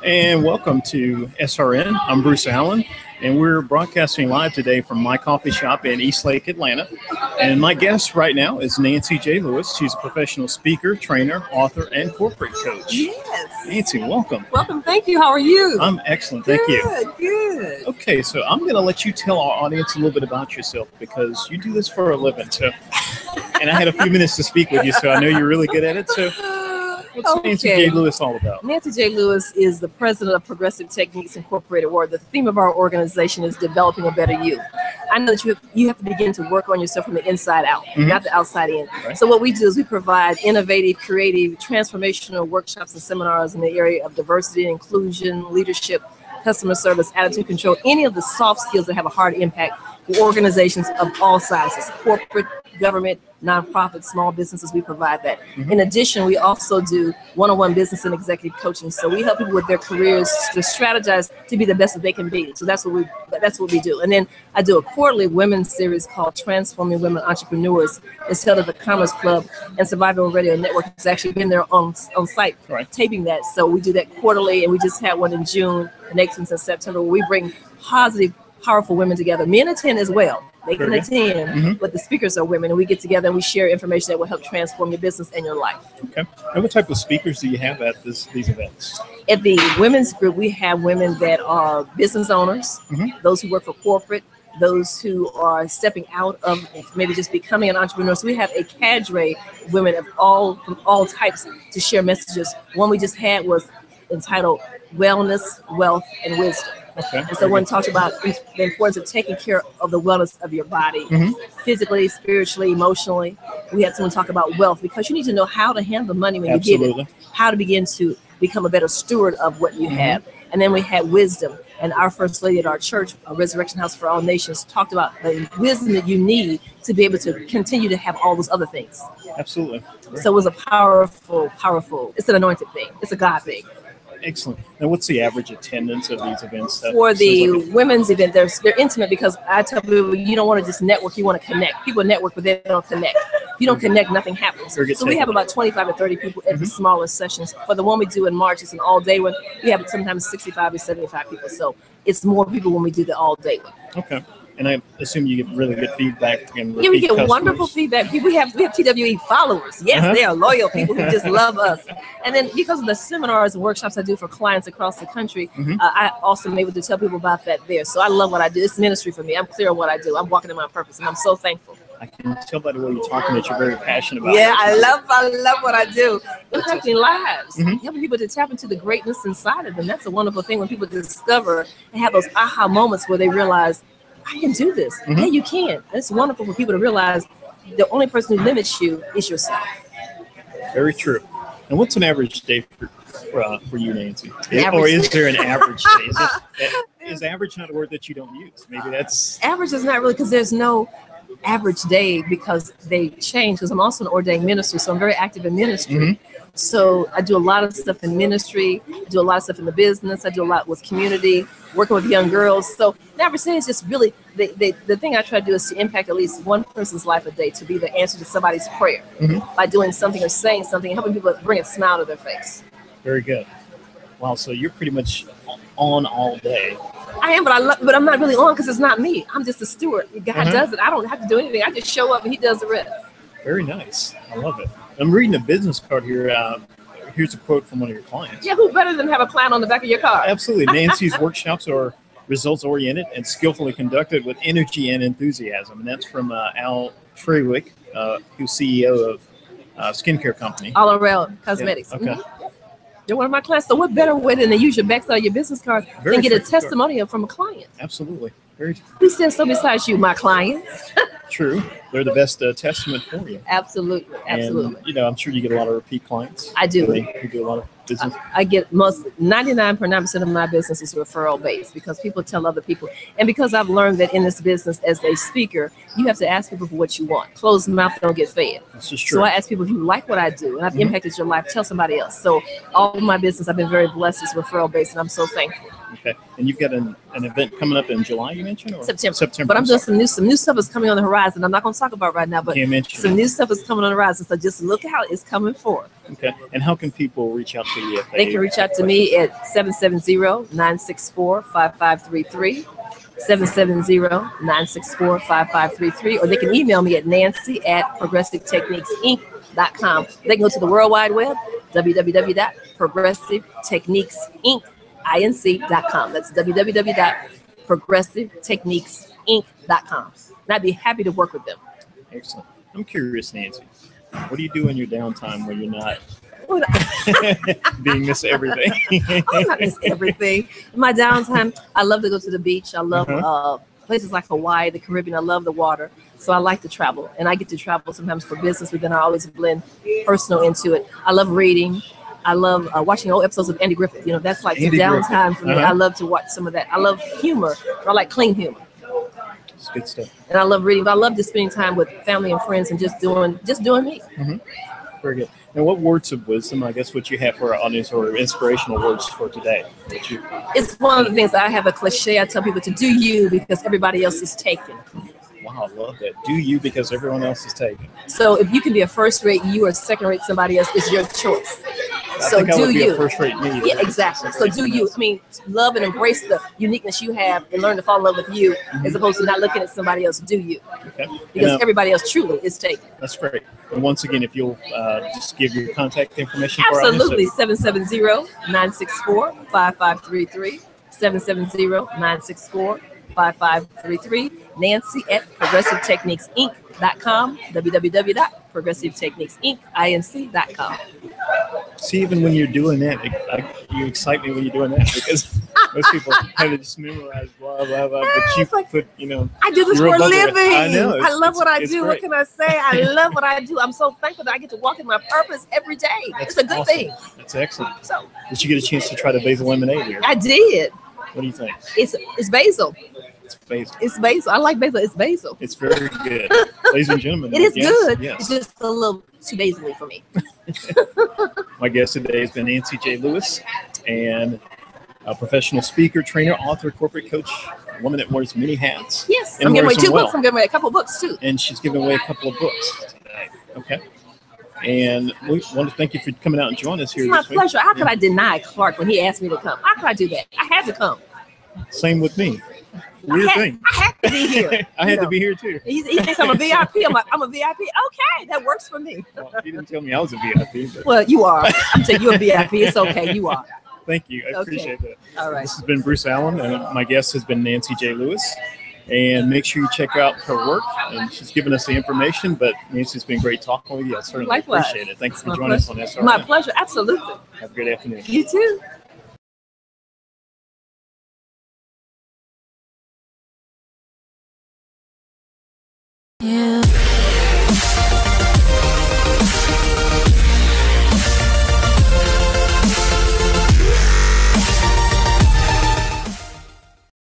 And welcome to SRN. I'm Bruce Allen, and we're broadcasting live today from my coffee shop in Eastlake, Atlanta. And my guest right now is Nancy J. Lewis. She's a professional speaker, trainer, author, and corporate coach. Yes. Nancy, welcome. Welcome. Thank you. How are you? I'm excellent. Thank you. Good. Okay, so I'm going to let you tell our audience a little bit about yourself because you do this for a living. So, and I had a few minutes to speak with you, so I know you're really good at it. So, what's Nancy J. Lewis all about? Nancy J. Lewis is the president of Progressive Techniques Incorporated, where the theme of our organization is developing a better you. I know that you have to begin to work on yourself from the inside out, not the outside in. Right. So what we do is we provide innovative, creative, transformational workshops and seminars in the area of diversity, inclusion, leadership, customer service, attitude control, any of the soft skills that have a hard impact for organizations of all sizes, corporate, government, nonprofits, small businesses. We provide that. In addition, we also do one-on-one business and executive coaching. So we help people with their careers to strategize to be the best that they can be. So that's what we do. And then I do a quarterly women's series called Transforming Women Entrepreneurs. It's held at the Commerce Club and Survival Radio Network. It's actually been there on site taping that. So we do that quarterly, and we just had one in June. The next one's in September, where we bring positive, powerful women together. Men attend as well. They can attend, but the speakers are women, and we get together and we share information that will help transform your business and your life. Okay. And what type of speakers do you have at these events? At the women's group, we have women that are business owners, those who work for corporate, those who are stepping out of maybe just becoming an entrepreneur. So we have a cadre of women from all types to share messages. One we just had was entitled Wellness, Wealth, and Wisdom. Okay. And so one talked about the importance of taking care of the wellness of your body, physically, spiritually, emotionally. We had someone talk about wealth, because you need to know how to handle money when you get it, how to begin to become a better steward of what you have. And then we had wisdom. And our first lady at our church, Resurrection House for All Nations, talked about the wisdom that you need to be able to continue to have all those other things. Absolutely. So it was a powerful, it's an anointed thing. It's a God thing. Excellent. Now, what's the average attendance of these events? For the women's event, they're intimate, because I tell people you don't want to just network, you want to connect. People network, but they don't connect. If you don't connect, nothing happens. So we have about 25 to 30 people at the smaller sessions. For the one we do in March, it's an all-day one. We have sometimes 65 to 75 people. So it's more people when we do the all-day one. Okay. And I assume you get really good feedback. And we get wonderful feedback. We have TWE followers. Yes, they are loyal people who just love us. And then because of the seminars and workshops I do for clients across the country, I also am able to tell people about that there. So I love what I do. It's ministry for me. I'm clear on what I do. I'm walking in my purpose, and I'm so thankful. I can tell by the way you're talking that you're very passionate about it. Yeah, I love what I do. Impacting lives, helping people to tap into the greatness inside of them. That's a wonderful thing when people discover and have those aha moments where they realize, I can do this. Yeah, you can. And it's wonderful for people to realize the only person who limits you is yourself. Very true. And what's an average day for you, Nancy? Or is there an average day? Is average not a word that you don't use? Maybe that's... Average is not really, because there's no average day, because they change. Because I'm also an ordained minister, so I'm very active in ministry. So I do a lot of stuff in ministry. I do a lot of stuff in the business. I do a lot with community, working with young girls. So never say it's just really the thing I try to do is to impact at least one person's life a day, to be the answer to somebody's prayer by doing something or saying something, helping people bring a smile to their face. Very good. Wow. So you're pretty much on all day. I am, but I'm not really on, because it's not me. I'm just a steward. God does it. I don't have to do anything. I just show up and He does the rest. Very nice. I love it. I'm reading a business card here. Here's a quote from one of your clients. Yeah, who better than have a client on the back of your card? Absolutely. Nancy's workshops are results-oriented and skillfully conducted with energy and enthusiasm. And that's from Al Trewick, who's CEO of skincare company. All Around Cosmetics. Yeah. Okay. You're one of my clients. So what better way than to use your backside of your business card than get a testimonial from a client? Absolutely. Very true. Who says so besides you, my clients? True. They're the best testament for you. Absolutely. And, I'm sure you get a lot of repeat clients. I do. You do a lot of business. I get 99.9% of my business is referral based, because people tell other people. And because I've learned that in this business as a speaker, you have to ask people for what you want. Closed mouth don't get fed. This is true. So I ask people, if you like what I do and I've impacted your life, tell somebody else. So all of my business, I've been very blessed, is referral based, and I'm so thankful. Okay. And you've got an event coming up in July, you mentioned? Or? September. But I'm doing some new stuff is coming on the horizon. I'm not going to talk about right now, but some new stuff is coming on the horizon. So just look out. It's coming forth. Okay. And how can people reach out to you? They can reach out to me at 770-964-5533. 770-964-5533, or they can email me at nancy@progressivetechniquesinc.com. They can go to the World Wide Web, www.progressivetechniquesinc.com. That's www.progressivetechniquesinc.com. And I'd be happy to work with them. Excellent. I'm curious, Nancy, what do you do in your downtime when you're not being Miss Everything? I'm not Miss Everything. In my downtime, I love to go to the beach. I love places like Hawaii, the Caribbean. I love the water. So I like to travel. And I get to travel sometimes for business, but then I always blend personal into it. I love reading. I love watching old episodes of Andy Griffith. You know, that's like the downtime for me. I love to watch some of that. I love humor. I like clean humor. It's good stuff. And I love reading. But I love just spending time with family and friends and just doing me. Very good. And what words of wisdom, I guess, would you have for our audience, or inspirational words for today? It's one of the things. I have a cliche. I tell people to do you because everybody else is taken. Wow, I love that. Do you because everyone else is taken. So if you can be a first-rate you or second-rate somebody else, it's your choice. I think I would be a first-rate me. Yeah, exactly. So do you. I mean, love and embrace the uniqueness you have and learn to fall in love with you as opposed to not looking at somebody else. Do you. Okay. Because everybody else truly is taken. That's great. And once again, if you'll just give your contact information. Absolutely. 770-964-5533. 770-964-5533. Nancy@progressivetechniquesinc.com. www.progressivetechniquesinc.com. See, even when you're doing that, you excite me when you're doing that because most people have to just memorize blah blah blah. But you put, I do this for a living. I know. I love what I do. Great. What can I say? I love what I do. I'm so thankful that I get to walk in my purpose every day. It's a good thing. That's excellent. So, did you get a chance to try the basil lemonade here? I did. What do you think? It's basil. Basil. It's basil. I like basil. It's basil. It's very good. Ladies and gentlemen. It is good. Yes. It's just a little too basil for me. My guest today has been Nancy J. Lewis, and a professional speaker, trainer, author, corporate coach, a woman that wears many hats. Yes. I'm giving away 2 books. I'm giving away a couple of books too. And she's giving away a couple of books tonight. Okay. And we want to thank you for coming out and joining us here. It's my pleasure. How could I deny Clark when he asked me to come? How could I do that? I had to come. Same with me. Weird thing. I had to be here. I had to be here too. He thinks I'm a VIP. I'm like, I'm a VIP. Okay, that works for me. Well, he didn't tell me I was a VIP. But. Well, you are. I'm telling you, you're a VIP. It's okay. You are. Thank you. I appreciate that. All right. This has been Bruce Allen, and my guest has been Nancy J. Lewis. And make sure you check out her work. And she's given us the information, but Nancy, it's been great talking with you. I certainly appreciate it. Thanks for joining us on SRN. My pleasure. Absolutely. Have a good afternoon. You too.